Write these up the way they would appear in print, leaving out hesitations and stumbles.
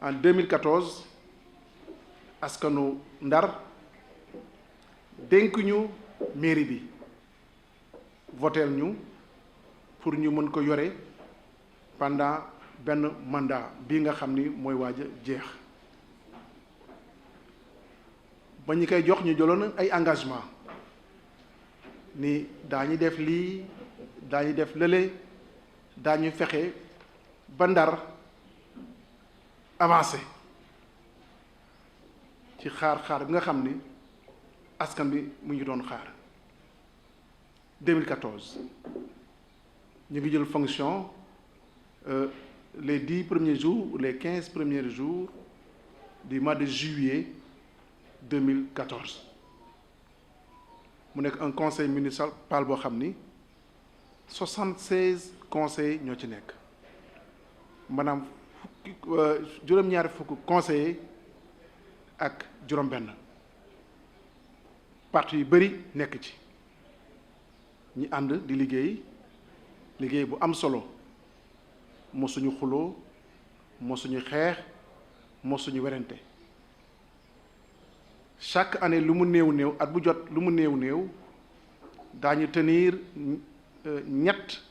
en 2014 askanu Ndar dénk ñu mairie bi voteel ñu pour ñu mën ko yore pendant benn mandat bii nga xam ni mooy waaj a jeex ba ñu koy jox ñu jëloon ay engagement ni daañu def lii daañu def lële daañu fexe ba Ndar avancé ci xaar bi nga xam ni askan bi mu ngi doon xaar 2014 ñu ngi jël fonction les 10 premiers jours ou les 15 premiers jours du mois de juillet 2014 mu nekk un conseil municipal boo xam ni 76 conseillers ñoo ci nekk maanaam juróom-ñaari fukk conseillers ak juróom-benn parti yu bëri nekk ci ñi ànd di liggéey bu am solo mosuñu xuloo mosuñu xeex mosuñu werante chaque année lu mu néew at bu jot lu mu néew daañu tenir ñett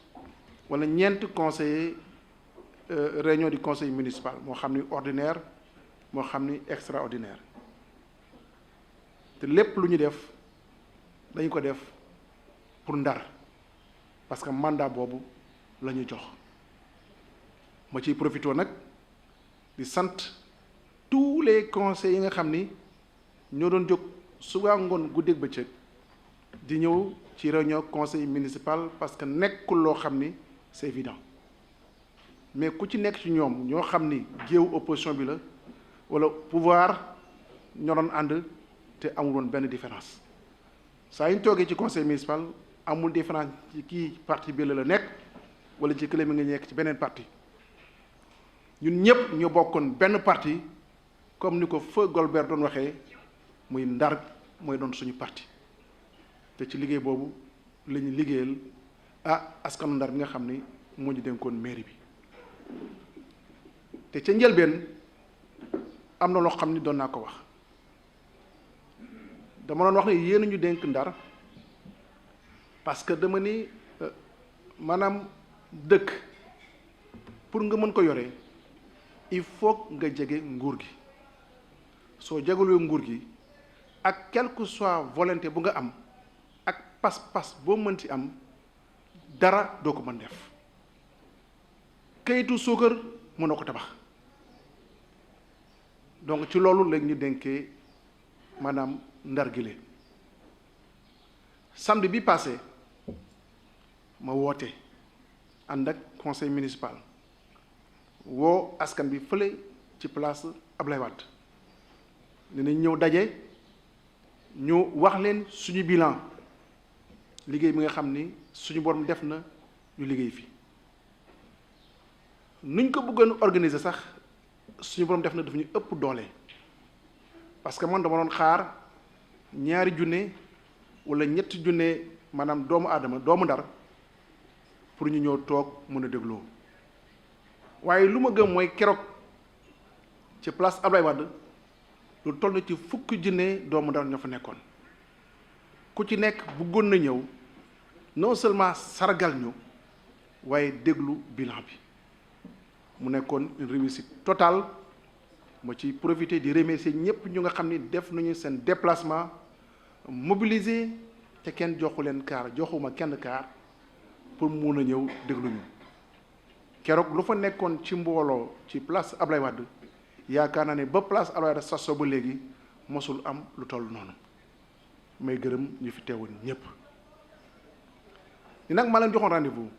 wala ñeent conseillers réunion du conseil municipal moo xam ni ordinaire moo xam ni extraordinaire te lépp lu ñu def dañu ko def pour Ndar parce que mandat boobu la ñu jox ma ciy profité nag di sant tous les conseils yi nga xam ni ñoo doon jóg suba ngoon guddeeg bëccëg di ñëw ci réunion conseil municipal parce que nekkul loo xam ni c'est évident mais ku ci nekk ci ñoom ñoo xam ni géew opposition bi la wala pouvoir ñoo doon ànd te amul woon benn différence saa yu ñu toogee ci conseil municipal amul différence ci kii parti bi la nekk wala ci kële mi nga nekk ci beneen parti ñun ñëpp ñoo bokkoon benn parti comme ni ko feu Golbert doon waxee muy Ndar mooy doon suñu parti te ci liggéey boobu la ñu liggéeyal askanu Ndar bi nga xam ni moo ñu dénkoon mairie bi te ca njëlbeen am na loo xam ni doon naa ko wax dama doon wax ne yéen ñu dénk Ndar parce que dama ni maanaam dëkk pour nga mën ko yore il faut nga jege nguur gi soo jegalee nguur gi ak quelle que soit volonté bu nga am ak pas-pas boo mën ci am dara doo ko mën def kayitu suukar mënoo ko tabax donc ci loolu lañ ñu dénkee maanaam Ndar gi lee samedi bi passé ma woote ànd ak conseil municipal woo askan bi fële ci place Ablaye Wade dinañ ñëw daje ñu wax leen suñu bilan liggéey bi nga xam ni suñu borom def na ñu liggéey fi nuñ ko bëggoon organiser sax suñu borom def na daf ñu ëpp doole parce que man dama doon xaar ñaari junne wala ñetti junne maanaam doomu aadama doomu Ndar pour ñu ñëw toog mën a dégloo waaye lu ma gëm mooy keroog ci place Ablaye Wade lu toll na ci fukki junne doomu Ndar ñoo fa nekkoon ku ci nekk bëggoon na ñëw non seulement sargal ñu waaye déglu bilan bi mu nekkoon une réussite totale ma ci profiter di remercier ñëpp ñu nga xam ni def nañu seen déplacement mobilisé te kenn joxuma kenn kaar pour mun a ñëw déglu ñu keroog lu fa nekkoon ci mbooloo ci place Ablaye Wade yaakaar naa ne ba place Ablaye Wade sasoo ba léegi mosul am lu toll noonu may gërëm ñu fi teewoon ñëpp ni nag ma leen joxoon rendez-vous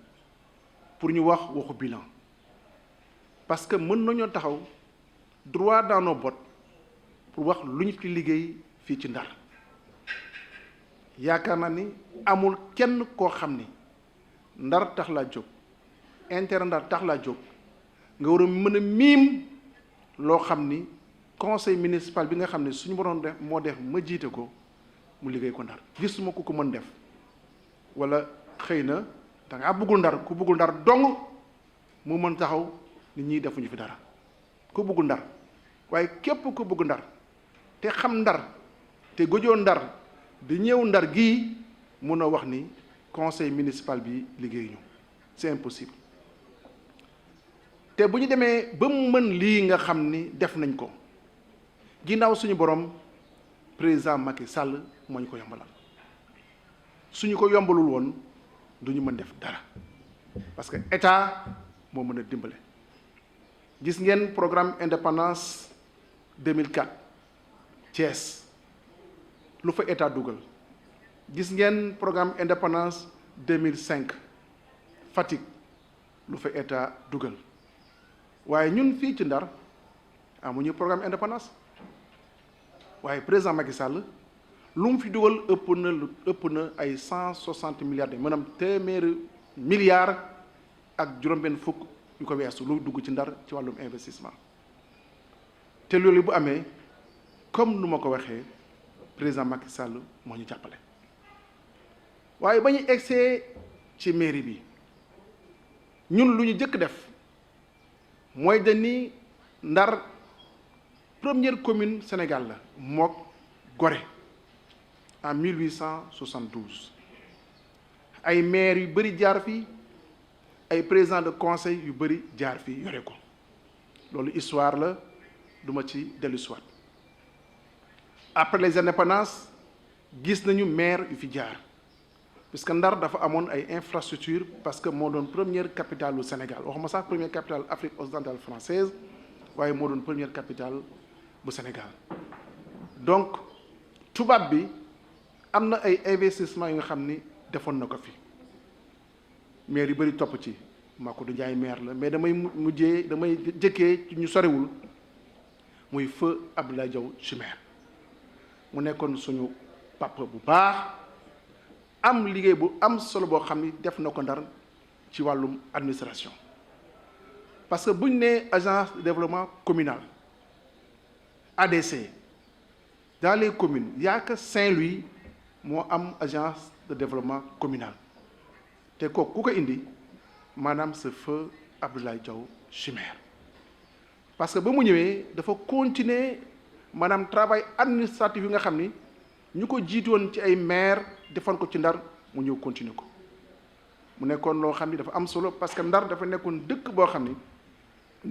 pour ñu wax waxu bilan parce que mën nañoo taxaw droit dans nos bottes pour wax lu ñu fi liggéey fii ci Ndar yaakaar naa ni amul kenn koo xam ni Ndar tax laa jóg intérêt Ndar tax laa jóg nga war a mën a miim loo xam ni conseil municipal bi nga xam ne suñu borom def moo def ma jiite ko mu liggéey ko Ndar gisuma ku ko mën def wala xëy na da ngaa bëggul Ndar ku bëggul Ndar dong mu mën taxaw nit ñi defuñu fi dara ku bëggul Ndar waaye képp ku bëgg Ndar te xam Ndar te gëjoo Ndar di ñëw Ndar gii mun a wax ni conseil municipal bi liggéey ñu c'est impossible. te bu ñu demee ba mu mën lii nga xam ni def nañ ko ginnaaw suñu borom président Macky Sall moo ñu ko yombalal suñu ko yombalul woon du ñu mën def dara parce que état moo mën a dimbale. gis ngeen programme indépendance 2004 Thiès lu fa état dugal. gis ngeen programme indépendance 2005 Fatick lu fa état dugal. waaye ñun fii ci Ndar amuñu programme indépendance waaye président Macky Sall lu mu fi dugal ëpp na ay 160 milliards de maanaam téeméeri milliards ak juróom-benn fukk yu ko weesu lu dugg ci Ndar ci wàllum investissement. te loolu bu amee comme nu ma ko waxee président Macky Sall moo ñu jàppale. waaye ba ñu egsee ci mairie bi ñun lu ñu jëkk def mooy dañ ni Ndar première commune Sénégal la mook Gorée en 1872 ay maires yu bëri jaar fii ay président de conseil yu bëri jaar fii yore ko loolu histoire la duma ci dellu siwaat. après les indépendances gis nañu maire yu fi jaar puisque Ndar dafa amoon ay infrastructure parce que moo doon première capitale du Sénégal waxuma sax première capitale Afrique occidentale française waaye moo doon première capitale bu Sénégal. donc tubaab bi am na ay investissement yu nga xam ni defoon na ko fi maire yu bëri topp ci Makodou Ndiaye maire la mais damay jëkkee ci ñu sorewul muy feu Abdoulaye Diaw Chimère mu nekkoon suñu papa bu baax am liggéey bu am solo boo xam ni def na ko Ndar ci wàllum administration parce que buñ nee agence de développement communal ADC dans les communes y a que Saint-Louis moo am agence de développement communal te kooku ku ko indi maanaam ce feu Abdoulaye Diaw Chimère parce que ba mu ñëwee dafa continuer maanaam travail administratif yi nga xam ni ñu ko jiitoon ci ay maire defoon ko ci Ndar mu ñëw continuer ko mu nekkoon loo xam ni dafa am solo parce que Ndar dafa nekkoon dëkk boo xam ni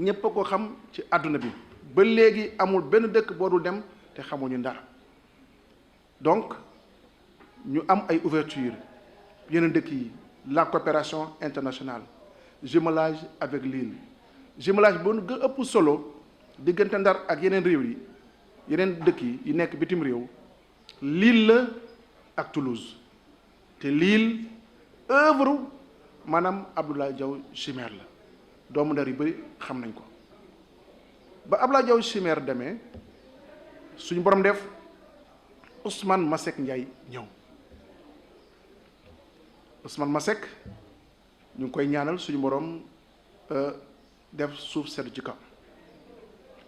ñépp a ko xam ci àdduna bi ba léegi amul benn dëkk boo dul dem te xamuñu Ndar donc ñu am ay ouverture yeneen dëkk yi la coopération internationale jumelage avec l'île jumelage boo gën ëpp solo diggante Ndar ak yeneen réew yi yeneen dëkk yi nekk bitim réew Lille la ak Toulouse te Lille œuvre maanaam Abdoulaye Diaw Chimère la doomu Ndar yu bëri xam nañ ko ba Abdoulaye Diaw Chimère demee suñu borom def Ousmane Masseck Ndiaye ñëw Ousmane Masseck ñu ngi koy ñaanal suñu borom def suuf sedd ci kaw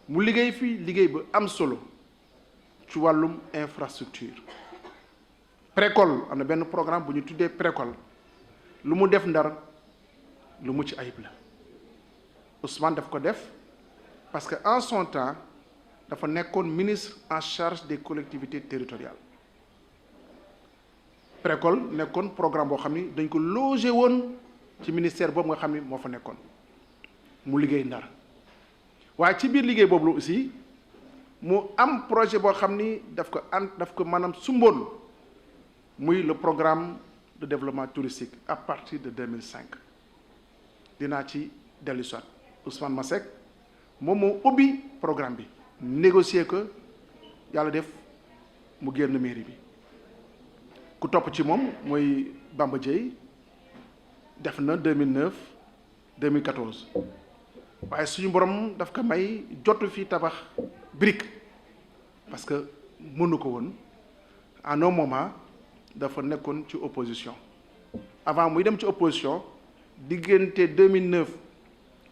mu liggéey fii liggéey bu am solo ci wàllum infrastructure précole am na benn programme bu ñu tuddee précole lu mu def Ndar lu mucc ayib la Ousmane daf ko def parce que en son temps dafa nekkoon ministre en charge des collectivités territoriales précole nekkoon programme boo xam ni dañ ko logé woon ci ministère boobu nga xam ni moo fa nekkoon mu liggéey Ndar waaye ci biir liggéey boobu la aussi mu am projet boo xam ni daf ko maanaam sumboon muy le programme de développement touristique à partir de 2005 dinaa ci dellu soit Ousmane Masseck moom moo ubbi programme bi négocier ko yàlla def mu génn mairie bi ku topp ci moom mooy Bamba Dièye def na 2009 2014 waaye suñu borom daf ko may jotu fi tabax brique parce que mënu ko woon en un moment dafa nekkoon ci opposition avant muy dem ci opposition diggante 2009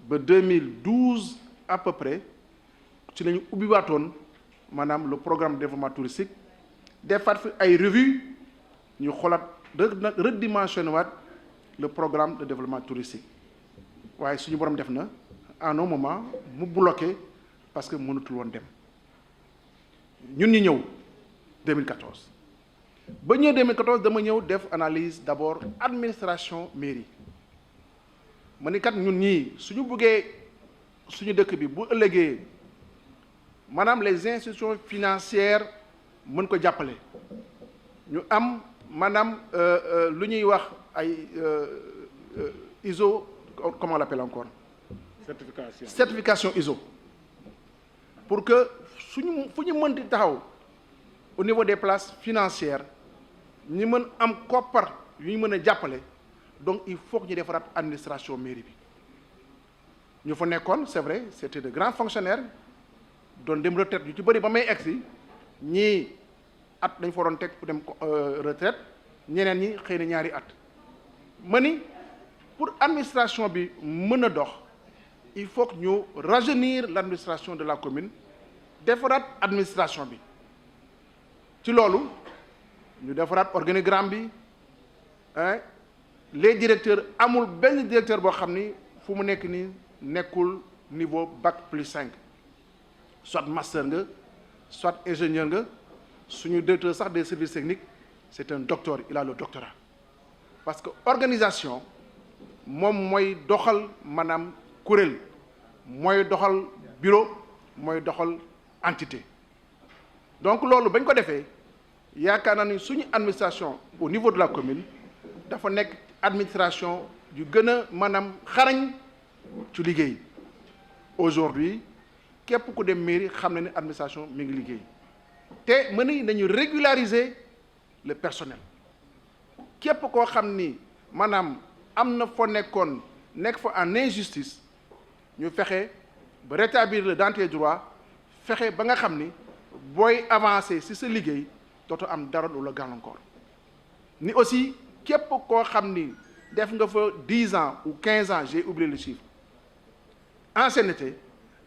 ba 2012 à peu près ci la ñu ubbiwaatoon maanaam le programme de développement touristique defaat fi ay revue ñu xoolaat redimensionné waat le programme de développement touristique waaye suñu borom def na en un moment mu bloqué parce que mënatul woon dem ñun ñu ñëw 2014 ba ñëw 2014 dama ñëw def analyse d'abord administration mairie ma ni kat ñun ñii suñu bëggee suñu dëkk bi bu ëllëgee maanaam les institutions financières mën ko jàppale ñu am maanaam lu ñuy wax ay ISO comment on l'appelle encore certification ISO pour que suñu fu ñu mënti taxaw au niveau des places financières ñi mën am koppar yu ñu mën a jàppale donc il faut que ñu defaraat administration mairie bi ñu fa nekkoon c'est vrai c'était de grands fonctionnaires doon dem retraite yu ci bëri ba may egsi ñii at dañ fa doon teg pour dem retraite ñeneen ñi xëy na ñaari at ma ni pour administration bi mën a dox il faut que ñu rajeunir l'administration de la commune defaraat administration bi ci loolu ñu defaraat organigramme bi les directeurs amul benn directeur boo xam ni fu mu nekk nii nekkul niveau bac+5 soit master nga soit ingénieur nga suñu directeur sax des services techniques c'est un docteur il a le doctorat parce que organisation moom mooy doxal maanaam kuréel mooy doxal bureau mooy doxal entité donc loolu bañ ko defee yaakaar naa ni suñu administration au niveau de la commune dafa nekk administration yu gën a maanaam xarañ ci liggéey aujourd'hui képp ku dem mairie xam na ne administration mi ngi liggéey te mën nañu régulariser le personnel képp koo xam ni maanaam am na foo nekkoon nekk fa en injustice ñu fexe ba rétablir le dans tes droits fexe ba nga xam ni booy avancer ci sa liggéey dootoo am dara lu la gàllankoor ni aussi képp koo xam ni def nga fa 10 ans ou 15 ans j'ai oublié le chiffre ancienneté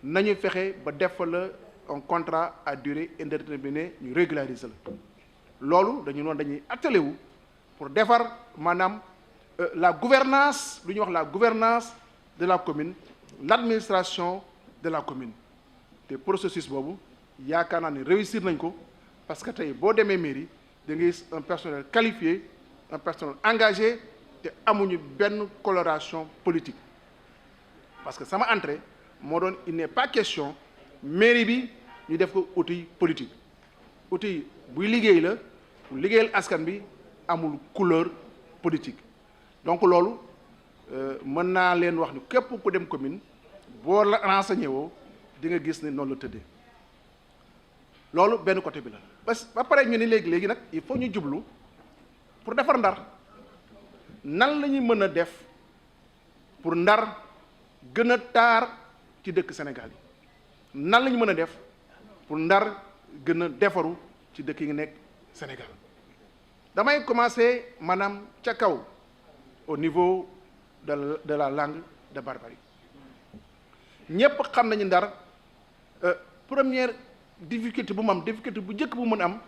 nañu fexe ba def fa la un contrat à durée indéterminée ñu régulariser la loolu dañu noonu dañuy attelé wu pour defar maanaam la gouvernance lu ñuy wax la gouvernance de la commune l'administration de la commune te processus boobu yaakaar naa ni réussir nañ ko parce que tey boo demee mairie da ngay gis un personnel qualifié un personnel engagé te amuñu benn coloration politique parce que sama entrée moo doon il n'est pas question mairie bi ñu def ko outil politique outil buy liggéey la pour liggéeyal askan bi amul couleur politique donc loolu mën naa leen wax ni képp ku dem commune boo la renseigné woo di nga gis ne noonu la tëddee loolu benn côté bi la ba pare ñu ni léegi nag il faut ñu jublu pour defar Ndar nan la ñuy mën a def pour Ndar gën a taar ci dëkk Sénégal yi nan la ñu mën a def pour Ndar gën a defaru ci dëkk yi nga nekk Sénégal damay commencer maanaam ca kaw au niveau de la langue de Barbarie ñépp xam nañu Ndar première difficulté bu mu am difficulté bu njëkk bu mën am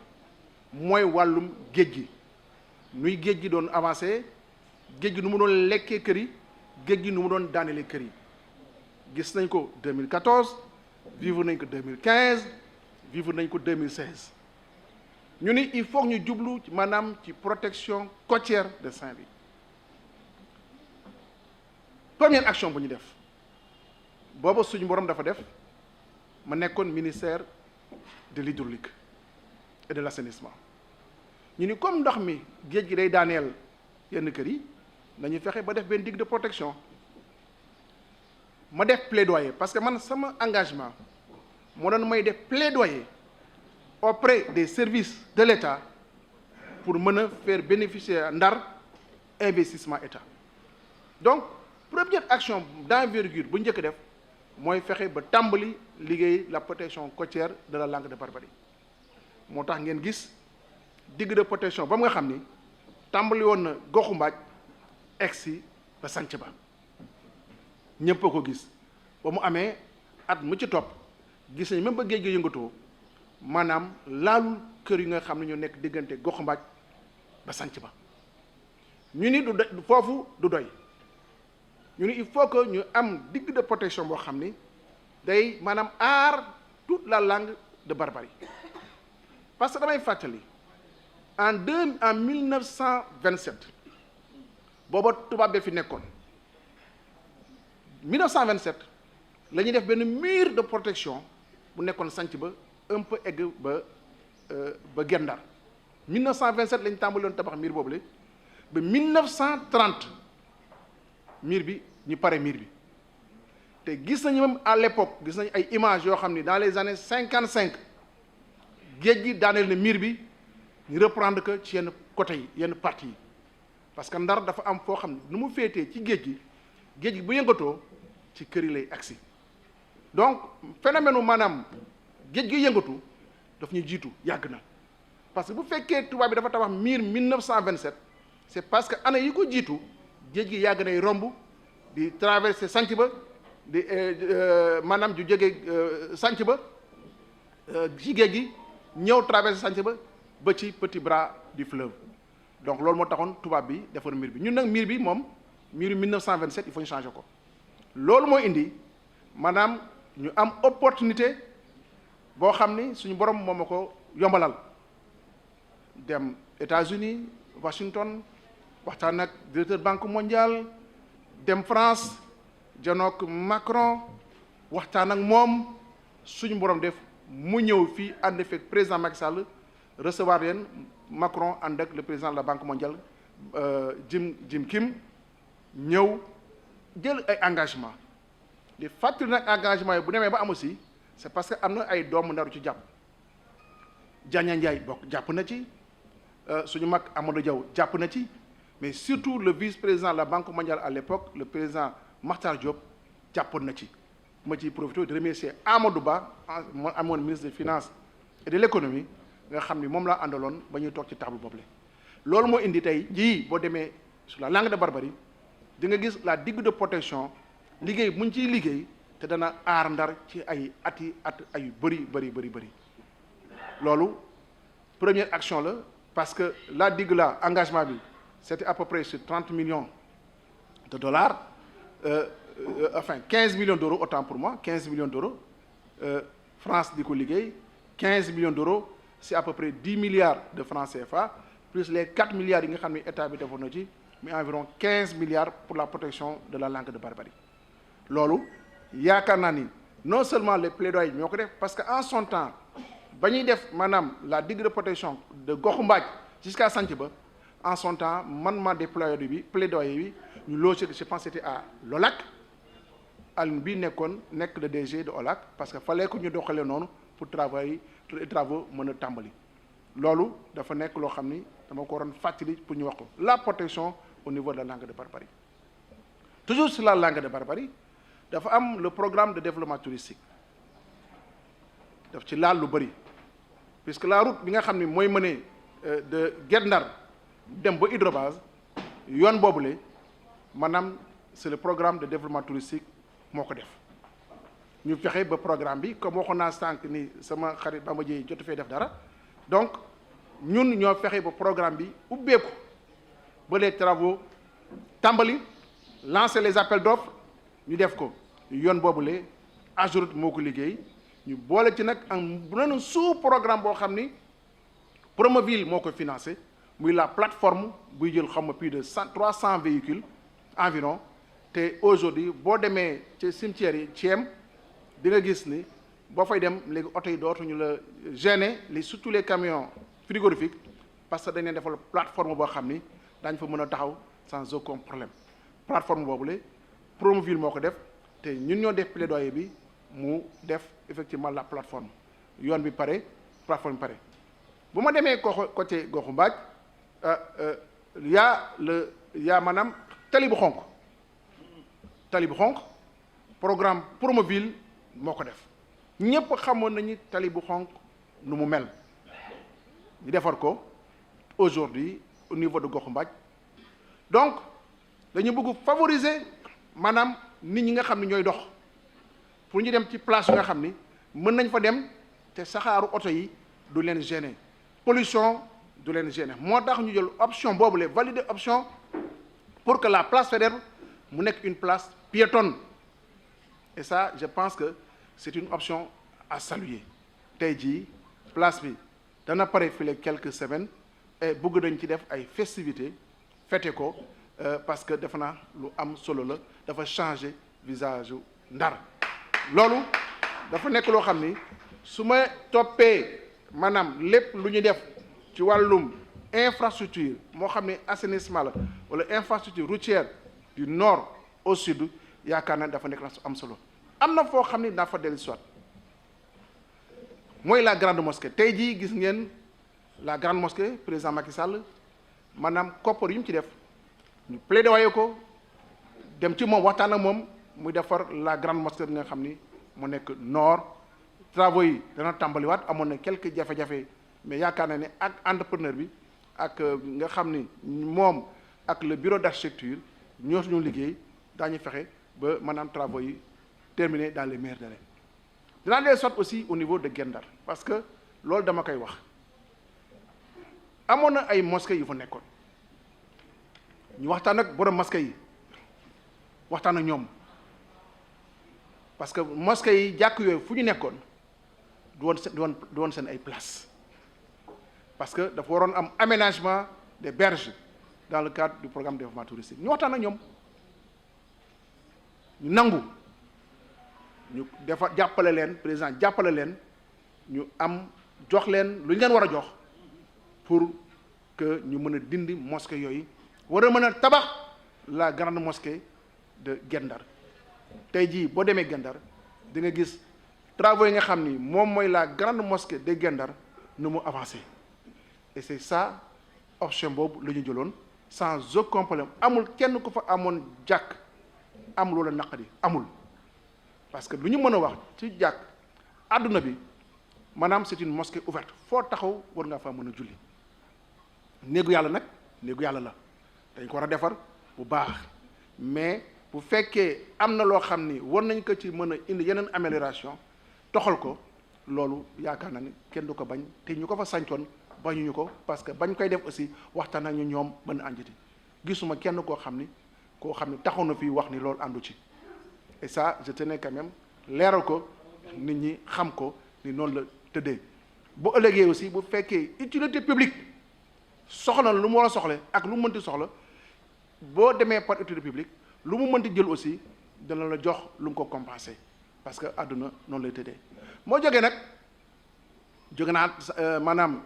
mooy wàllum géej gi nuy géej gi doon avancé géej gi nu mu doon lekkee kër yi géej gi nu mu doon daanelee kër yi gis nañ ko 2014 vivre nañ ko 2015 vivre nañ ko 2016 ñu ni il faut ñu jublu maanaam ci protection côtière de Saint-Louis première action bu ñu def booba suñu borom dafa def ma nekkoon ministère de l'hydraulique et de l'assainissement ñu ni comme ndox mi géej gi day daaneel yenn kër yi nañu fexe ba def benn digue de protection ma def plaidoyer parce que man sama engagement moo doon may def plaidoyer auprès des services de l'État pour mën a faire bénéficier Ndar investissement État donc première action d'envergure bu njëkk def mooy fexe ba tàmbali liggéey la protection côtière de la langue de Barbarie moo tax ngeen gis digue de protection ba mu nga xam ni tàmbali woon na goxu mbaaj egsi ba sanc ba ñëpp a ko gis ba mu amee at mu ci topp gis nañ même ba géej gi yëngatoo maanaam laalul kër yi nga xam ne ñoo nekk diggante goxu mbaaj ba sanc ba ñu ni du foofu du doy ñu ni il faut que ñu am digue de protection boo xam ni day maanaam aar toute la langue de Barbarie parce que damay fàttali en 1927 booba tubaab bi fi nekkoon 1927 la ñuy def benn mur de protection bu nekkoon sanc ba un peu egg ba Gendar 1927 la ñu tàmbaloon tabax mur boobu la ba 1930 mur bi ñu pare mur bi te gis nañu même à l'époque gis nañu ay images yoo xam ni dans les années 55 géej gi daaneel na mur bi ñu reprendre que ci yenn côté yi yenn parties yi parce que Ndar dafa am foo xam ne nu mu féetee ci géej gi bu yëngatoo ci kër yi lay agsi donc phénomène u maanaam géej gi yëngatu daf ñu jiitu yàgg na parce que bu fekkee tubaab bi dafa tabax mur 1927 c'est parce que année yi ko jiitu géej gi yàgg nay romb di traverser sanc ba di maanaam ju jóge sanc ba ci géej gi ñëw traverser sanc ba ci petit bras du fleuve donc loolu moo taxoon tubaab bi defar mur bi ñun nag mur bi moom mur 1927 il faut ñu changer ko loolu moo indi maanaam ñu am opportunité boo xam ni suñu borom moom ma ko yombalal dem États-Unis Washington waxtaan ak directeur Banque mondiale dem France janook Macron waxtaan ak moom suñu borom def mu ñëw fii ànd fekk président Macky Sall recevoir leen Macron ànd ak le président de la Banque mondiale Jim Kim ñëw jël ay engagement di fàttali nag engagement yi bu demee ba am aussi c'est parce que am na ay doomu Ndaru ci jàpp Diania Ndiaye bokk jàpp na ci suñu mag Amadou Diaw jàpp na ci mais surtout le vice-président de la Banque mondiale à l'époque le président Makhtar Diop jàppoon na ci ma ciy profité de remercier Amadou Ba moo amoon ministre des finances et de l'économie nga xam ni moom laa àndaloon ba ñuy toog ci table boobule loolu moo indi tey jii boo demee sur la langue de Barbarie di nga gis la digue de protection liggéey bu ñu ciy liggéey te dana aar Ndar ci ay at ay bëri loolu première action la parce que la digue là engagement bi c'était à peu près sur 30 millions de dollars enfin 15 millions d'euros autant pour moi 15 millions d'euros France di ko liggéey 15 millions d'euros c'est à peu près 10 milliards de francs CFA plus les 4 milliards yi nga xam ne état bi defoon na ci mais environ 15 milliards pour la protection de la langue de Barbarie loolu yaakaar naa ni non seulement les plaidoyers ñoo ko def parce que en son temps ba ñuy def maanaam la digue de protection de Goxu Mbaaj jusqu'à Sanc Ba en son temps man ma plaidoyer bi ñu logé je pense c'était à l'OLAC Alioune bii nekk le DG de OLAC parce que fallait que ñu doxalee noonu pour travaux mën a tàmbali loolu dafa nekk loo xam ni dama ko waroon fàttali pour ñu wax ko la protection au niveau de la langue de Barbarie toujours sur la langue de Barbarie dafa am le programme de développement touristique daf ci laal lu bëri puisque la route bi nga xam ni mooy mëne de Guet Ndar dem ba Hydrobase yoon boobule maanaam c'est le programme de développement touristique moo ko def ñu fexe ba programme bi comme waxoon naa sànq ni sama xarit Bamba Dièye jotu fee def dara donc ñun ñoo fexe ba programme bi ubbeeku ba les travaux tàmbali lancer les appels d'offres ñu def ko yoon boobule AGEROUTE moo ko liggéey ñu boole ci nag am beneen sous programme boo xam ni Promoville moo ko financé muy la plateforme buy jël xam nga plus de 300 véhicules environ te aujourd'hui boo demee ci cimetières yi Thiêm di nga gis ni boo fay dem léegi oto yi dootuñu la gêner surtout les camions frigorifiques parce que dañ leen defal plateforme boo xam ni daañu fa mën a taxaw sans aucun problème plateforme boobu la Promoville moo ko def te ñun ñoo def plaidoyer bi mu def effectivement la plateforme yoon bi pare plateforme bi pare bu ma demee côté Goxu Mbaaj yaa maanaam tali bu xonq programme Promoville moo ko def ñëpp xamoon nañu tali bu xonq nu mu mel ñu defar ko aujourd'hui au niveau de Goxu Mbaaj donc dañu bëgg favoriser maanaam nit ñi nga xam ne ñooy dox pour ñu dem ci place yi nga xam ni mën nañ fa dem te saxaaru oto yi du leen gêner pollution du leen gêner moo tax ñu jël option boobu la valider option pour que la place Faidherbe mu nekk une place piétonne et ça je pense que c'est une option à saluer tey jii place bi dana pare file quelques semaines et bëgg dañ ci def ay festivités fêté ko parce que defe naa lu am solo la dafa changer visage Ndar loolu dafa nekk loo xam ni su ma toppee maanaam lépp lu ñu def ci wàllum infrastructure moo xam ne assainissement la wala infrastructure routière du nord au sud yaakaar naa dafa nekk na am solo am na foo xam ni daa fa dellu soit mooy la grande mosquée tey jii gis ngeen la grande mosquée président Macky Sall maanaam koppar yu mu ci def ñu plaidoyer ko dem ci moom waxtaan ak moom muy defar la grande mosquée bi nga xam ni mu nekk nord travaux yi dana tàmbaliwaat amoon na quelques jafe-jafe mais yaakaar na ne ak entrepreneur bi ak nga xam ni moom ak le bureau d'architecture ñoo suñu liggéey daañu fexe ba maanaam travaux yi terminés dans les meilleurs délais dinaa leen sot aussi au niveau de Guet-Ndar parce que loolu dama koy wax amoon na ay mosquées yu fa nekkoon ñu waxtaan ak borom mosquées yi waxtaan ak ñoom parce que mosquées yi jàkk yooyu fu ñu nekkoon du woon seen ay place parce que dafa waroon am aménagement des berges dans le cadre du programme de développement touristique ñu waxtaan ak ñoom ñu nangu ñu defa jàppale leen président jàppale leen ñu am jox leen lu ñu leen war a jox pour que ñu mën a dindi mosquée yooyu war a mën a tabax la grande mosquée de Guet-Ndar tey jii boo demee Guet-Ndar di nga gis travaux yi nga xam ni moom mooy la grande mosquée de Guet-Ndar nu mu avancé et c'est ça option boobu la ñu jëloon sans aucun problème amul kenn ku fa amoon jàkk am loola naqari amul parce que lu ñu mën a wax ci jàkk àdduna bi maanaam c'est une mosquée ouverte foo taxaw war ngaa faa mën a julli néegu yàlla nag néegu yàlla la dañ ko war a defar bu baax mais bu fekkee am na loo xam ni war nañ ko ci mën a indi yeneen amélioration toxal ko loolu yaakaar na ni kenn du ko bañ te ñu ko fa sàncoon bañuñu ko parce que bañ koy def aussi waxtaan nañu ñoom mën a ànjati gisuma kenn koo xam ni taxaw na fii wax ni loolu àndu ci et ça je tenais quand même leeral ko nit ñi xam ko ni noonu la tëddee bu ëllëgee aussi bu fekkee utilité publique soxla lu mu war a soxle ak lu mu mënti soxla boo demee par utilité publique lu mu mënti jël aussi dana la jox lu mu ko compenser parce que àdduna noonu lay tëddee moo jógee nag jóge naa maanaam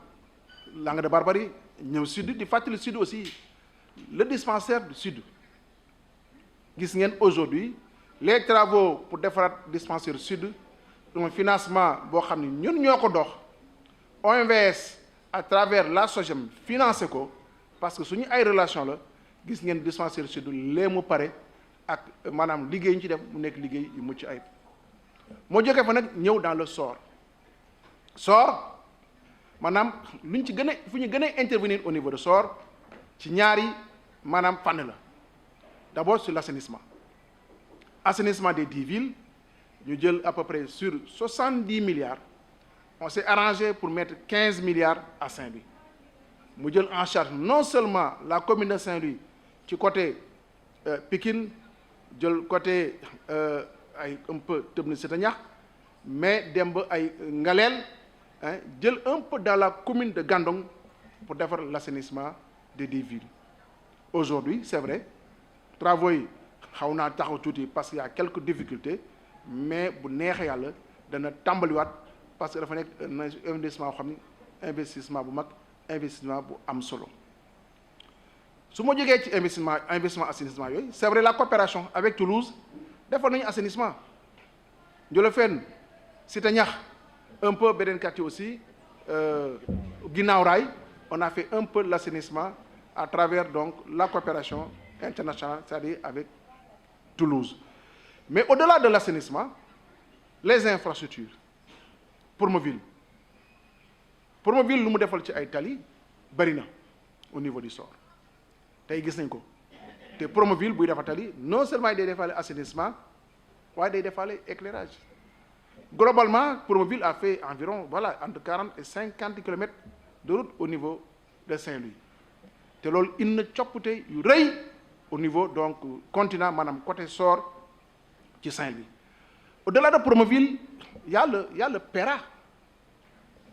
Langue de Barbarie ñëw sud di fàttali sud aussi le dispensaire du sud gis ngeen aujourd'hui les travaux pour defaraat dispensaire sud un financement boo xam ne ñun ñoo ko dox OMVS à travers la SOGEM financé ko parce que suñu ay relation la gis ngeen dispensaire sud lee mu pare ak maanaam liggéey ñu ci def mu nekk liggéey yu mucc ayib moo jógee fa nag ñëw dans le SOR maanaam lu ñu ci gën a fu ñu gën a intervenir au niveau de SOR ci ñaari maanaam fànn la d'abord sur l'assainissement des 10 villes ñu jël à peu près sur 70 milliards on s'est arrangé pour mettre 15 milliards à Saint-Louis mu jël en charge non seulement la commune de Saint-Louis ci côté Pikine jël côté ay un peu Tëbni Cité Ñax mais dem ba ay Ngaleel jël un peu dans la commune de Gandon pour defar l'assainissement des 10 villes aujourd'hui c'est vrai travaux yi xaw naa taxaw tuuti parce qu'il y a quelques difficultés mais bu neexee yàlla dana tàmbaliwaat parce que dafa nekk investissement boo xam ne investissement bu mag investissement bu am solo su ma jógee ci investissement assainissement yooyu c'est vrai la coopération avec Toulouse defar nañu assainissement Ndiolofène Cité Ñax un peu beneen quartier aussi Guinaw Rail on a fait un peu de l'assainissement à travers donc la coopération internationale c'est-à-dire avec Toulouse mais au-delà de l'assainissement les infrastructures Promoville lu mu defal ci ay tali bari na au niveau du SOR tey gis nañ ko te Promoville buy defar tali non seulement day defaale assainissement waaye day defaale éclairage globalement Promoville a fait environ entre 40 et 50 kilomètres de route au niveau de Saint-Louis te loolu indi na coppite yu rëy au niveau donc continent maanaam côté SOR ci Saint-Louis au-delà de Promoville y a le PERA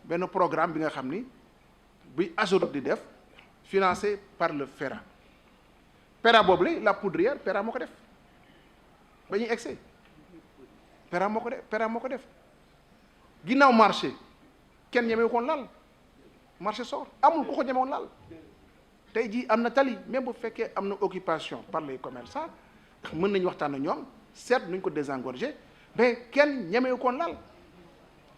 benn programme bi nga xam ni buy AGEROUTE di def financé par le FERA FERA boobu la poudrière FERA moo ko def ba ñuy excès FERA moo ko def ginnaaw marché kenn ñemewu koon laal marché sort amul ku ko ñemewoon laal tey jii am na tali même bu fekkee am na occupation par les commerçants mën nañu waxtaan ak ñoom seet nuñ ko désengorger mais kenn ñemewu koon laal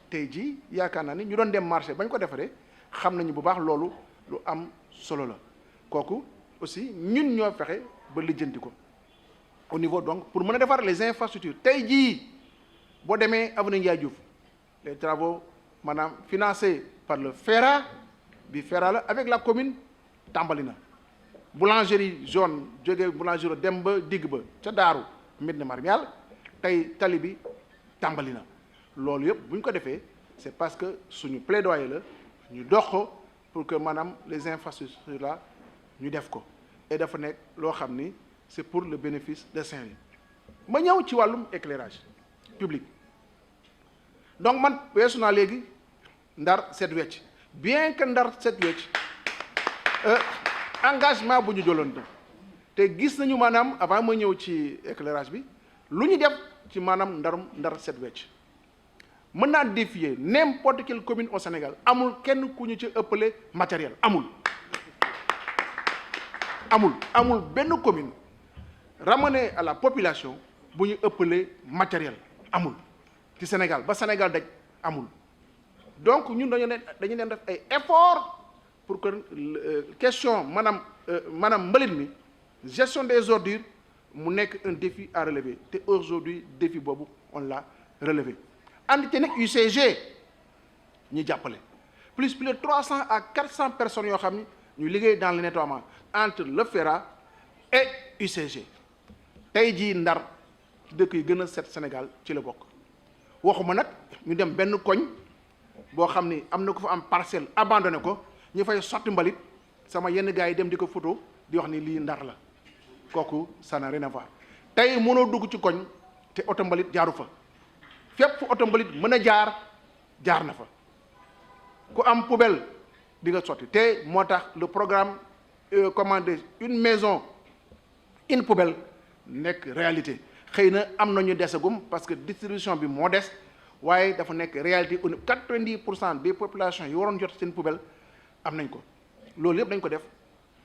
tey jii yaakaar naa ni ñu doon dem marché bañ ko defaree xam nañu bu baax loolu lu am solo la kooku aussi ñun ñoo fexe ba lijjanti ko au niveau donc pour mën a defar les infrastructures tey jii boo demee avenue Ndiaye Diouf les travaux maanaam financés par le FERA bi FERA la avec la commune tàmbali na boulangerie jaune jóge boulangerie dem ba digg ba ca Daaru Médina Marmial tey tali bi tàmbali na loolu yëpp bu ñu ko defee c'est parce que suñu plaidoyer la ñu dox ko pour que maanaam les infrastructures là ñu def ko et dafa nekk loo xam ni c'est pour le bénéfice de Saint-Louis ma ñëw ci wàllum éclairage public donc man weesu naa léegi Ndar set wecc bien que Ndar set wecc engagement bu ñu jëloon te gis nañu maanaam avant ma ñëw ci éclairage bi lu ñu def ci maanaam Ndar set wecc mën naa défier n'importe quelle commune au Sénégal amul kenn ku ñu ci ëppale matériel amul benn commune ramené à la population bu ñu ëppale matériel amul ci Sénégal ba Sénégal daj amul donc ñun dañu leen def ay effort pour que question maanaam mbalit mi gestion des ordures mu nekk un défi à relever te aujourd'hui défi boobu on l'a relevé ànd ci nag UCG ñu jàppale plus de 300 à 400 personnes yoo xam ni ñu liggéey dans le nettoiement entre le FERA et UCG tey jii Ndar dëkk yi gën a set Sénégal ci la bokk waxuma nag ñu dem benn koñ boo xam ni am na ko fa am parcelle abandonné ko ñu fay sotti mbalit sama yenn gars yi dem di ko photo di wax ni lii Ndar la kooku ça n'a rien à voir tey mënoo dugg ci koñ te oto mbalit jaaru fa fépp fu oto mbalit mën a jaar na fa ku am poubelle di nga sotti te moo tax le programme commandé une maison une poubelle nekk réalité xëy na am na ñu desagum parce que distribution bi moo des waaye dafa nekk réalité 90% des populations yi waroon jot seen poubelle am nañ ko loolu yëpp dañ ko def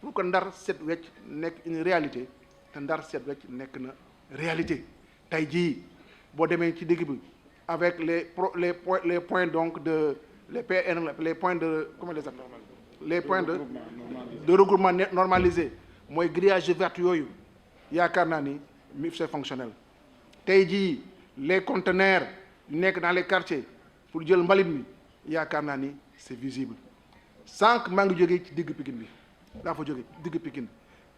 pour que Ndar set wecc nekk une réalité te Ndar set wecc nekk na réalité tey jii boo demee ci digg bi avec les points donc de les PN les points de comment les appelle les points de regroupement normalisé mooy grillage vert yooyu yaakaar naa ni mi c'est fonctionnel tey jii les conteneurs yu nekk dans les quartiers pour jël mbalit mi yaakaar naa ni c'est visible sànq maa ngi jógee ci digg Pikine bi daa fa jóge digg Pikine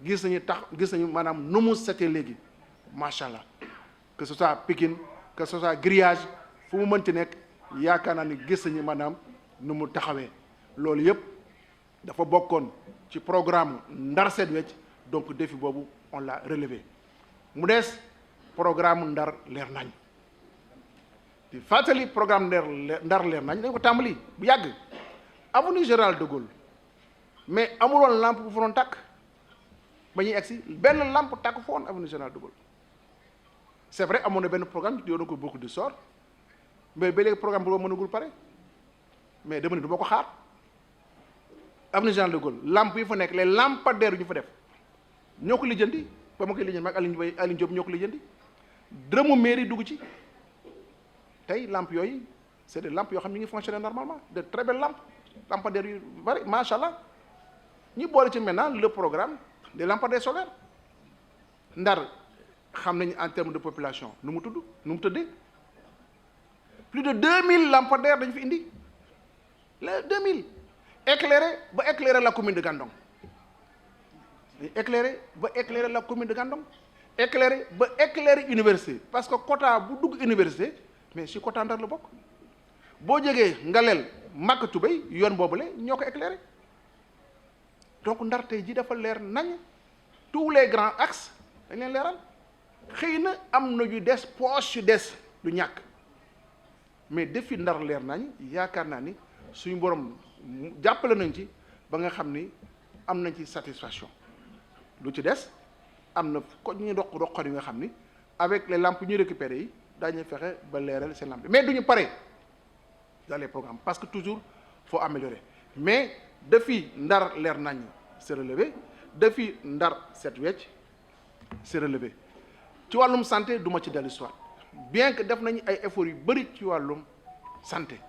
gis nañu maanaam nu mu setee léegi macha allah que ce soit Pikine que ce soit grillage fu mu mënti nekk yaakaar naa ni gis nañu maanaam nu mu taxawee loolu yëpp dafa bokkoon ci programme Ndar set wecc donc défi boobu on l'a relevé mu des programme Ndar leer nañ di fàttali programme Ndar leer nañ dañ ko tàmbali bu yàgg avenue Général de Gaulle mais amuloon lampe bu fa doon tàkk ba ñuy egsi benn lampe tàkk fa woon avenue Général de Gaulle c'est vrai amoon na benn programme yoon na ko beaucoup de sort mais ba léegi programme boobu mënagul pare mais dama ne du ma ko xaar avenue Général de Gaulle lampe yi fa nekk les lampadaires yu ñu fa def ñoo ko lijjanti ba ma koy lijjanti mag Aliou Diop ñoo ko lijjanti dërëmu mairie dugg ci tey lampe yooyu c'est des lampes yoo xam ne ñu ngi fonctionner normalement de très belles lampes lampadaires yu bari macha allah ñu boole ci maintenant le programme des lampadaires solaires Ndar xam nañu en termes de population nu mu tëddee plus de 2000 lampadaires dañu fi indi les 2000 éclairer la commune de Gandon éclairer la commune de Gandon éclairer université parce que quota bu dugg université mais si quota Ndar la bokk boo jógee Ngalel Màkka Tubéy yoon boobule ñoo ko éclairer donc Ndar tey ji dafa leer nañ tous les grands axes dañ leen leeral xëy na am na yu des poche yu des du ñàkk mais défi Ndar leer nañ yaakaar naa ni suñu borom jàppale nañ ci ba nga xam ni am nañ ci satisfaction. lu ci des am na ko ñu doq yi nga xam ni avec les lampes ñu récupéré yi daañu fexe ba leeral seen lampe mais duñu pare dans les programmes parce que toujours faut améliorer mais défi Ndar leer nañ c'est relevé défi Ndar set wecc c'est relevé ci wàllum santé du ma ci dellu soit bien que def nañu ay efforts yu bëri ci wàllum santé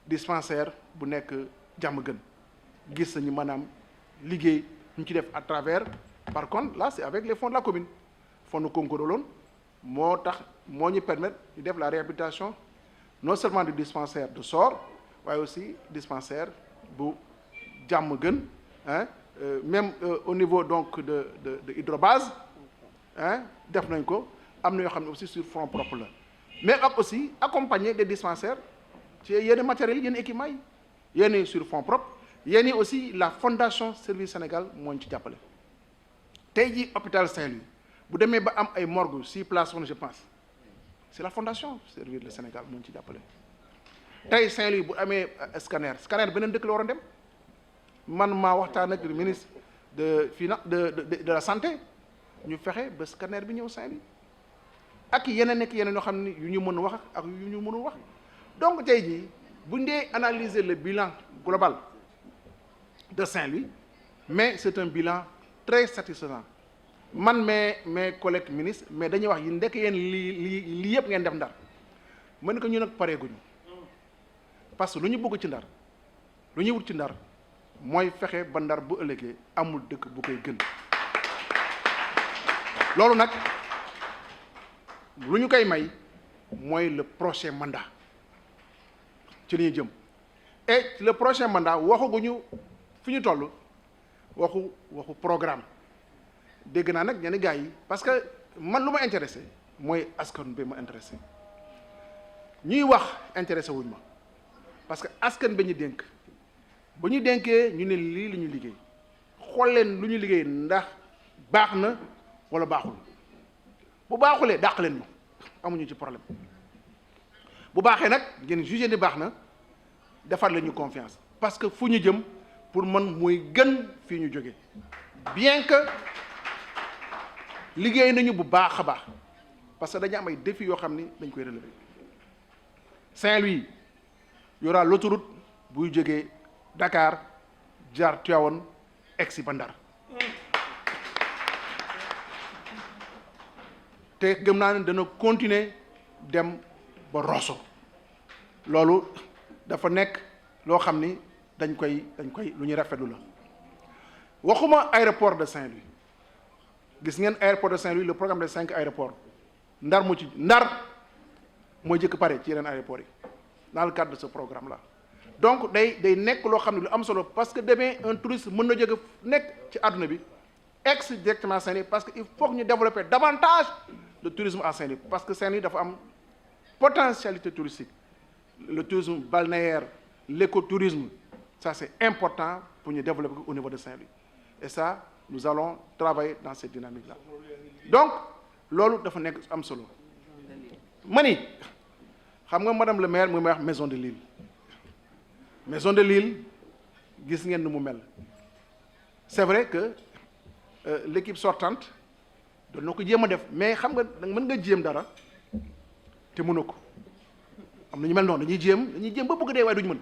dispensaire bu nekk jàmm gën gis nañu maanaam liggéey ñu ci def à travers par contre là c'est avec les fonds de la commune fonds nu concours loon moo tax moo ñu permettre ñu def la réhabilitation non seulement du dispensaire de Sor waaye aussi dispensaire bu jàmm gën même au niveau donc de hydrobase def nañ ko am na yoo xam ne aussi sur fonds propre la mais ak aussi accompagner des dispensaires ci yenn matériels yenn équipements yi yenn sur fonds propres yenn aussi la fondation Servir Sénégal moo ñu ci jàppale tey jii hôpital Saint-Louis bu demee ba am ay morgue 6 places je pense c'est la fondation Servir le Sénégal moo ñu ci jàppale tey Saint-Louis bu amee scanner beneen dëkk la war a dem man maa waxtaan ak ministre de finance de la santé ñu fexe ba scanner bi ñëw Saint-Louis ak yeneen yoo xam ne yu ñu mën wax ak yu ñu mënul wax donc tey jii bu ñu dee analyser le bilan global de Saint-Louis mais c'est un bilan très satisfaisant man mes collègues ministres mais dañuy wax yi ndekk yéen lii yëpp ngeen def Ndar mën ko ñu nag pareeguñu parce que lu ñu bëgg ci Ndar lu ñuy wut ci Ndar mooy fexe ba Ndar bu ëllëgee amul dëkk bu koy gën loolu nag lu ñu koy may mooy le prochain mandat ci li ñu jëm et le prochain mandat waxaguñu fi ñu toll waxu programme dégg naa nag ñenn gars yi parce que man lu ma intéressé mooy askan bi ma intéressé ñuy wax intéressé wuñ ma parce que askan bi ñu dénk ba ñu dénkee ñu ne lii li ñu liggéey xool leen lu ñu liggéey ndax baax na wala baaxul bu baaxulee dàq leen ñu amuñu ci problème bu baaxee nag ngeen jugé ni baax na defar leen ñu confiance parce que fu ñu jëm pour man mooy gën fii ñu jógee bien que liggéey nañu bu baax a baax parce que dañu am ay défis yoo xam ni dañ koy relever Saint-Louis y aura l'autoroute buy jógee Dakar jaar Tivaouane egsi ba Ndar te gëm naa ne dana continuer dem ba Rosso loolu dafa nekk loo xam ni dañ koy lu ñuy rafetlu la waxuma aéroport de Saint-Louis gis ngeen aéroport de Saint-Louis le programme de 5 aéroports Ndar mooy jëkk pare ci yeneen aéroports yi dans le cadre de ce programme là donc day nekk loo xam ne lu am solo parce que demain un touriste mën na jóge nekk ci àdduna bi ex directement Saint-Louis parce que il faut que ñu développer davantage le tourisme à Saint-Louis parce que Saint-Louis dafa am potentialité touristique le tourisme balnéaire l'écotourisme ça c'est important pour ñu développer au niveau de Saint-Louis et ça nous allons travailler dans cette dynamique là donc loolu dafa nekk am solo mani xam nga madame le maire mu may wax maison de l'île gis ngeen ni mu mel c'est vrai que l'équipe sortante doon na ko jéem a def mais xam nga mën nga jéem dara te mënoo ko am na ñu mel noonu dañuy jéem ba bëgg dee waaye duñu mën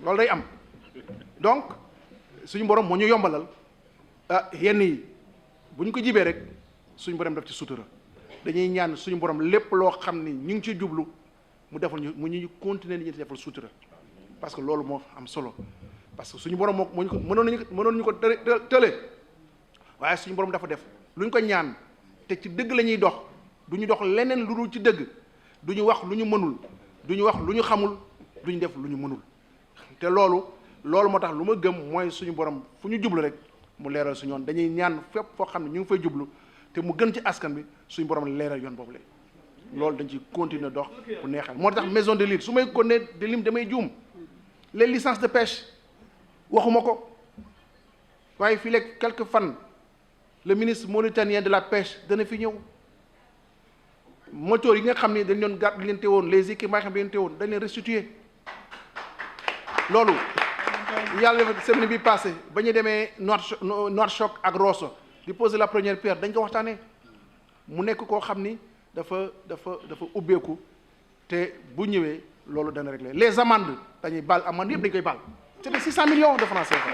loolu day am donc suñu borom moo ñu yombalal yenn yi bu ñu ko jibee rek suñu borom def ci sutura dañuy ñaan suñu borom lépp loo xam ni ñu ngi ci jublu mu defal ñu continuer ni ñu defal sutura parce que loolu moo am solo parce que suñu borom moo ñu ko mënoon ñu ko tële waaye suñu borom dafa def lu ñu ko ñaan te ci dëgg la ñuy dox du ñu dox leneen lu dul ci dëgg du ñu wax lu ñu mënul du ñu wax lu ñu xamul du ñu def lu ñu mënul te loolu moo tax lu ma gëm mooy suñu borom fu ñu jublu rek mu leeral suñu yoon dañuy ñaan fépp foo xam ne ñu ngi fay jublu te mu gën ci askan bi suñu borom leeral yoon boobu la loolu dañ ci continuer dox bu neexal moo tax maison de l'île su may continuer de lim damay juum les licences de pêche waxuma ko waaye fii léegi quelques fan le ministre mauritanien de la pêche dana fi ñëw moteur yi nga xam ne dañ leen gàtt leen teewoon les équipements yi xam ne leen teewoon dañ leen restituer loolu yàlla def semaine bi passé ba ñu demee Nouakchott ak Rosso di poser la première pierre dañ ko waxtaanee mu nekk koo xam ni dafa ubbeeku te bu ñëwee loolu dana régler les amendes dañuy baal amende yëpp dañ koy baal c'est de 600 millions de francs CFA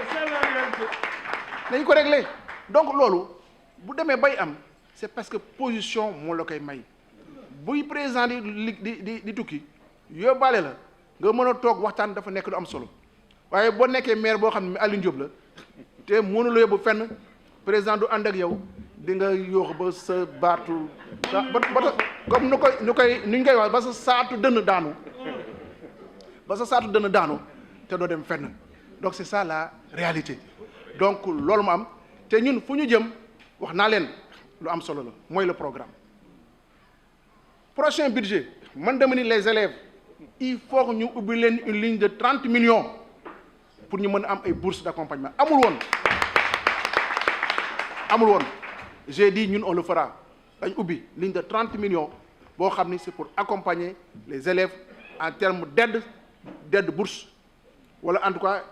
dañ ko régler donc loolu bu demee bay am c'est parce que position moo la koy may buy président di tukki yóbbaale la nga mën a toog waxtaan dafa nekk lu am solo waaye boo nekkee maire boo xam ne Aliou Diop la te mënula yóbbu fenn président du ànd ak yow di nga yóox ba sa baatu ba comme nu ñu koy wax ba sa saatu dënn daanu te doo dem fenn donc c'est ça la réalité donc loolu mu am te ñun fu ñu jëm wax naa leen lu am solo la mooy le programme prochain budget man dama ni les élèves il faut que ñu ubbi leen une ligne de 30 millions pour ñu mën a am ay bourses d'accompagnement amul woon j'ai dit ñun on le fera dañ ubbi ligne de 30 millions boo xam ni c'est pour accompagner les élèves en termes d'aide bourse wala en tout cas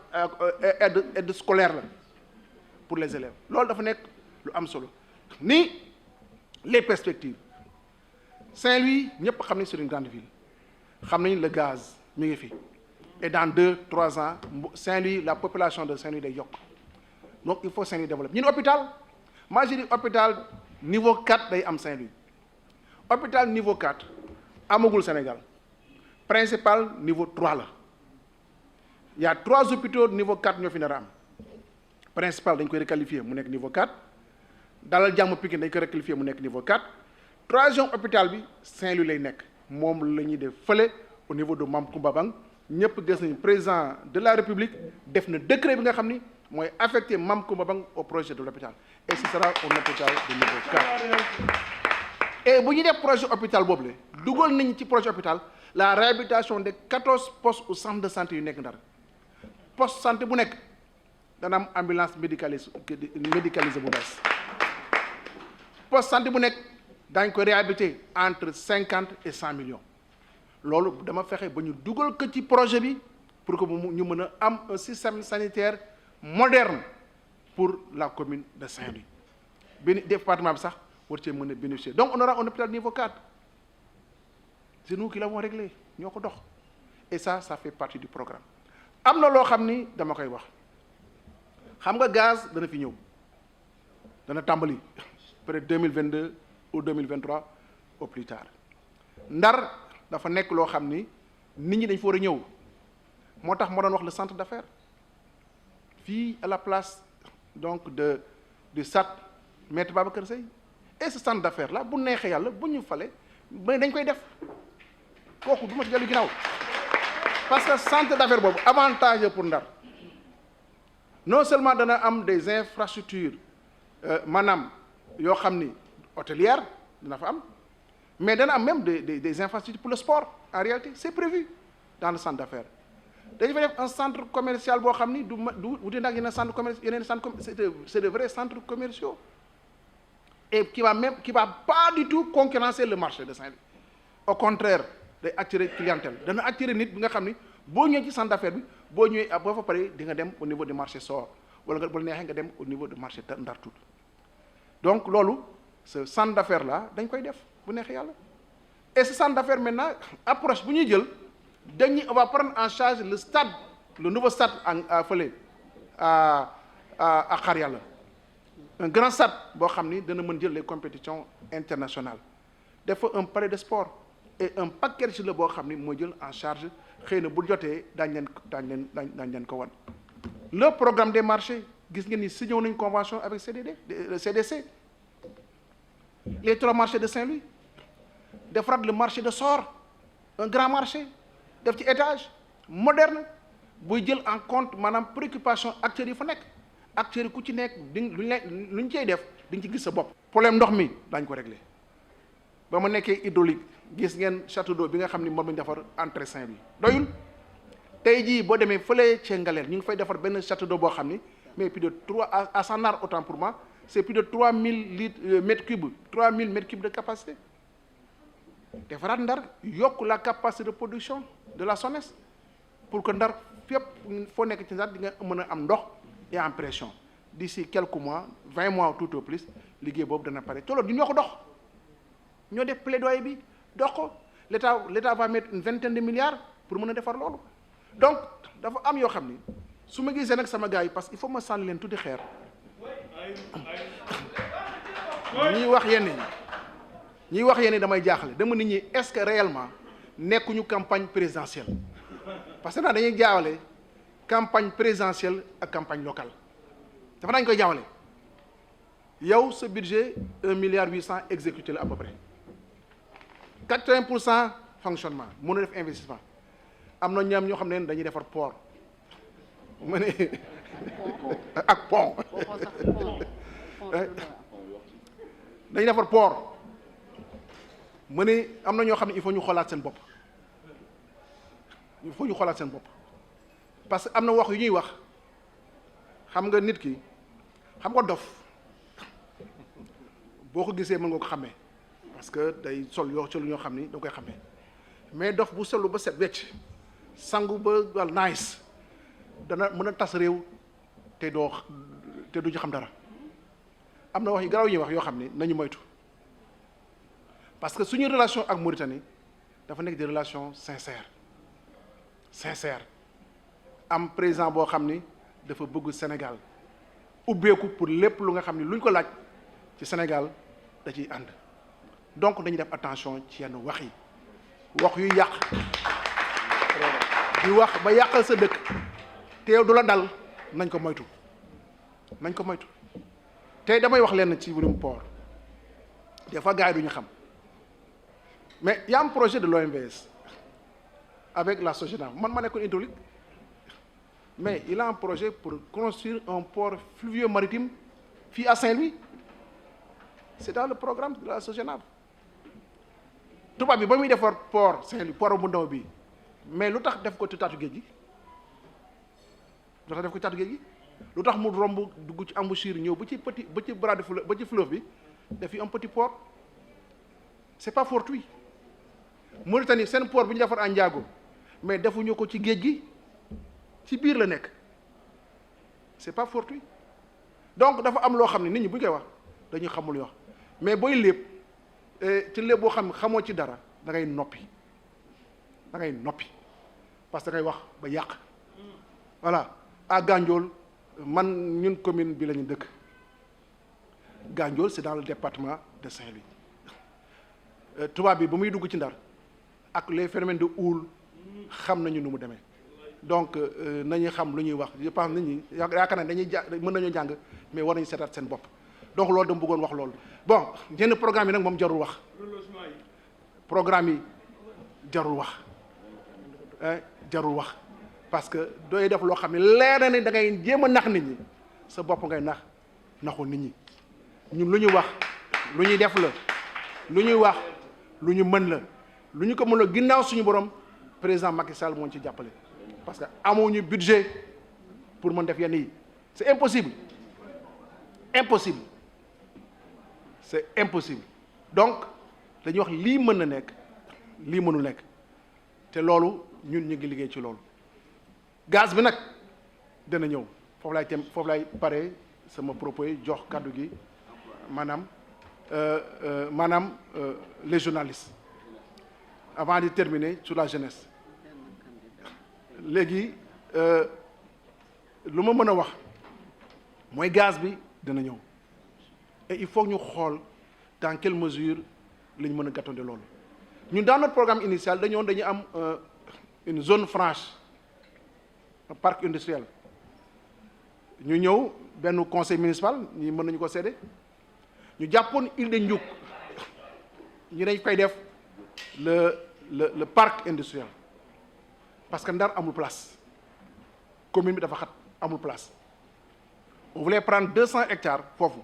aide scolaire la pour les élèves loolu dafa nekk lu am solo ni les perspectives Saint-Louis ñëpp xam nañ c'est une grande ville xam nañ le gaz mi ngi fi et dans 2-3 ans Saint-Louis la population de Saint-Louis day yokk donc il faut Saint-Louis développer ñun hôpital moi j'ai dit hôpital niveau 4 day am Saint-Louis hôpital niveau 4 amagul Sénégal principal niveau 3 la il y a 3 hôpitaux niveau 4 ñoo fi nar a am principal dañ koy requalifier mu nekk niveau 4 Dalal Jàmm Pikine dañ koy requalifier mu nekk niveau 4 troisième hôpital bi Saint-Louis lay nekk moom la ñuy def fële au niveau de Mame Koumba Bang ñëpp gis nañu président de la République def na décret bi nga xam ni mooy affecté Mame Koumba Bang au projet de l'hôpital et ce sera un hôpital de niveau 4 et bu ñu def projet hôpital boobu la dugal nañu ci projet hôpital la réhabilitation de 14 postes au centre de santé yu nekk Ndar poste santé bu nekk dana am ambulance médicalisée bu bees poste santé bu nekk daañ ko réhabiliter entre 50 et 100 millions loolu dama fexe ba ñu dugal ko ci projet bi pour que ñu mën a am un système sanitaire moderne pour la commune de Saint-Louis département bi sax war cee mën a bénéficier donc on aura un hôpital niveau 4 c'est nous qui l'avons réglé ñoo ko dox et ça fait partie du programme am na loo xam ni dama koy wax xam nga gaz dana fi ñëw dana tàmbali peut-être 2022 ou 2023 au plus tard Ndar dafa nekk loo xam ni nit ñi dañ fa war a ñëw moo tax moo doon wax le centre d'affaires fii à la place donc du SAT Maître Babacar Seye et ce centre d'affaires là bu neexee yàlla bu ñu fale ba dañ koy def kooku du ma ci dellu ginnaaw parce que centre d'affaires boobu avantage pour Ndar non seulement dana am des infrastructures maanaam yoo xam ni hôtelière dina fa am mais dana am même des infrastructures pour le sport en réalité c'est prévu dans le centre d'affaires dañu fa def un centre commercial boo xam ni du wute nag yeneen centre commercial yeneen centre c'est de vrais centres commerciaux et qui va pas du tout concurrencer le marché de Saint-Louis au contraire day attirer clientèle dana attirer nit bi nga xam ni boo ñëwee ci centre d'affaires bi boo ñëwee boo fa paree di nga dem au niveau du marché Sor wala nga bu la neexee nga dem au niveau du marché Ndar Tout donc loolu ce centre d'affaires là dañ koy def bu neexee yàlla et ce centre d'affaires maintenant approche bu ñuy jël on va prendre en charge le nouveau stade à fële à Xaar Yàlla un grand stade boo xam ni dana mën jël les compétitions internationales def un palais de sport et un package la boo xam ni mooy jël en charge xëy na bu jotee daañ leen ko wan le programme des marchés gis ngeen ni signé nañ convention avec CDC les 3 marchés de Saint-Louis defaraat le marché de Sor un grand marché def ci étage moderne buy jël en compte maanaam préoccupation acteurs yi fa nekk acteurs yi ku ci nekk lu ñu cay def di nga ci gis sa bopp. problème ndox mi daañu ko régler ba ma nekkee hydraulique gis ngeen château d'eau bi nga xam ni moom lañu defar entrée Saint-Louis doyul tey jii boo demee fële cee Ngaleel ñu ngi fay defar benn château d'eau boo xam ni mais plus de 3 à Sanar autant pour moi c'est plus de 3000 mètres cubes 3000 mètres cubes de capacité defaraat Ndar yokk la capacité de production de la SONES pour que Ndar fépp foo nekk ci Ndar di nga mën a am ndox et en pression d'ici quelques mois 20 mois tout au plus liggéey boobu dana pare te loolu du ñoo ko dox ñoo def plaidoyer bi dox ko l'État va mettre une vingtaine de milliards pour mën a defar loolu donc dafa am yoo xam ni su ma gisee nag sama gars yi parce que il faut ma sànni leen tuuti xeer ñiy wax yenn damay jaaxle dama nit ñi est-ce que réellement nekkuñu campagne présidentielle parce que nag dañuy jaawale campagne présidentielle ak campagne locale dafa nañ koy jaawale yow sa budget 1,8 milliard exécuté la à peu près 80% fonctionnement mën a def investissement am na ñoom ñoo xam ne dañuy defar port mu ne ak pont dañuy defar port mu ne am na ñoo xam ne il faut ñu xoolaat seen bopp parce que am na wax yu ñuy wax xam nga nit ki xam nga dof boo ko gisee mën nga ko xàmmee parce que day sol ñoo xam ni da koy xàmmee mais dof bu solu ba set wecc sangu ba wal nice dana mën a tas réew te du ci xam dara am na wax yu garaaw ñuy wax yoo xam ni nañu moytu parce que suñu relation ak Mauritanie dafa nekk des relations sincères am président boo xam ni dafa bëgg Sénégal ubbeeku pour lépp lu nga xam ni luñ ko laaj ci Sénégal da ciy ànd donc dañuy def attention ci yenn wax yu yàq di wax ba yàqal sa dëkk te yow du la dal nañ ko moytu tey damay wax leen ci mbirum port des fois gars yi duñu xam mais y a un projet de l'OMVS avec la Sogenav man ma nekkoon hydraulique mais il a un projet pour construire un port fluvio-maritime fii à Saint-Louis c'est dans le programme de la Sogenav tubaab bi ba muy defar port Saint-Louis port bu ndaw bi mais lu tax def ko ci taatu géej gi lu tax mu romb dugg ci embouchure ñëw ba ci bras de fleuve ba ci fleuve bi def fi un petit port c'est pas fortuit Mauritanie seen port bi ñu defar à Ndiago mais defuñu ko ci géej gi ci biir la nekk c'est pas fortuit donc dafa am loo xam ne nit ñi bu ñu koy wax dañuy xamul wax mais booy lépp ci lépp boo xam ne xamoo ci dara da ngay noppi parce que da ngay wax ba yàq voilà à Gandiol man ñun commune bi la ñu dëkk Gandiol c'est dans le département de Saint-Louis tubaab bi ba muy dugg ci Ndar ak les phénomènes de houle xam nañu nu mu demee donc nañu xam lu ñuy wax je pense nit ñi yaakaar naa dañuy mën nañoo jàng mais war nañu seetaat seen bopp donc loolu dama bëggoon wax loolu bon yenn programme yi nag moom jarul wax jarul wax parce que dooy def loo xam ne leer na ne da ngay jéem a nax nit ñi sa bopp ngay naxul nit ñi ñun lu ñu wax lu ñuy def la lu ñuy wax lu ñu mën la lu ñu ko mën la ginnaaw suñu borom président Macky Sall moo ci jàppale parce que amuñu budget pour mën def yenn yi c'est impossible c'est impossible donc dañuy wax lii mën na nekk lii mënul nekk te loolu ñun ñu ngi liggéey ci loolu gaz bi nag dana ñëw foofu laay pare sama propos yi jox kàddu gi maanaam les journalistes avant de terminer sur la jeunesse léegi lu ma mën a wax mooy gaz bi dana ñëw et il faut ñu xool dans quelle mesure la ñu mën a gàttonde loolu ñun dans notre programme initial dañu am une zone franche un parc industriel ñu ñëw benn conseil municipal ñi mën nañu ko seede ñu jàppoon île de Ndiouk ñu dañ koy def le parc industriel parce que Ndar amul place commune bi dafa xat amul place on voulait prendre 200 hectares foofu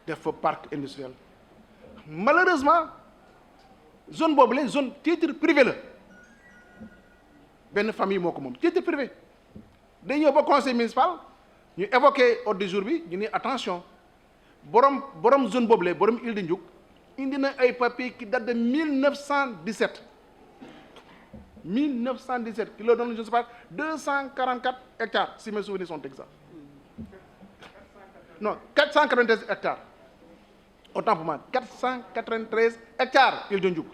def fa parc industriel malheureusement zone boobu la zone titre privé la benn famille moo ko moom titre privé day ñëw ba conseil municipal ñu évoqué ordre du jour bi ñu ni attention borom zone boobu la borom île de Ndiouk indi na ay papiers qui datent de 1917 1917 qui leur donne, je ne sais pas, 244 hectares, si mes souvenirs sont exacts. Non, 493 hectares. Autant pour moi, 493 hectares, Île de Ndiouk,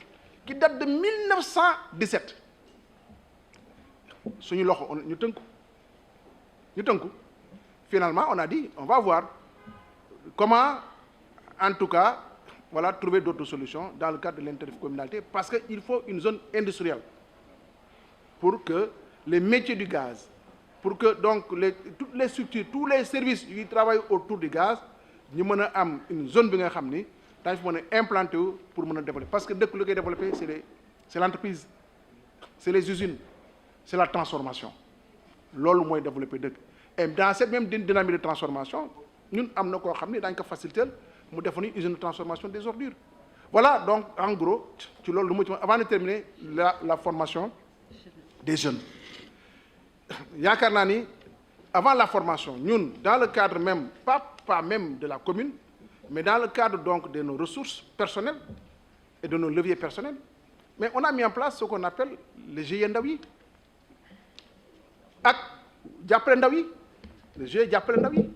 qui date de 1917. Finalement, on a dit, on va voir comment, en tout cas, voilà, trouver d'autres solutions dans le cadre de l'intercommunalité, parce qu'il faut une zone industrielle pour que les métiers du gaz, pour que donc toutes les structures, tous les services qui travaillent autour du gaz, nous avons une zone qui est implantée pour développer. Parce que dès que le développer, c'est l'entreprise, c'est les usines, c'est la transformation. C'est ce qui est développé. Et dans cette même dynamique de transformation, nous avons facilité une usine de transformation des ordures. Voilà, donc en gros, avant de terminer la formation des jeunes. Yakarnani, avant la formation, nous, dans le cadre même, pas même de la commune, mais dans le cadre donc de nos ressources personnelles et de nos leviers personnels, mais on a mis en place ce qu'on appelle le GIE Ndawi. Le GIE Diapel Ndawi.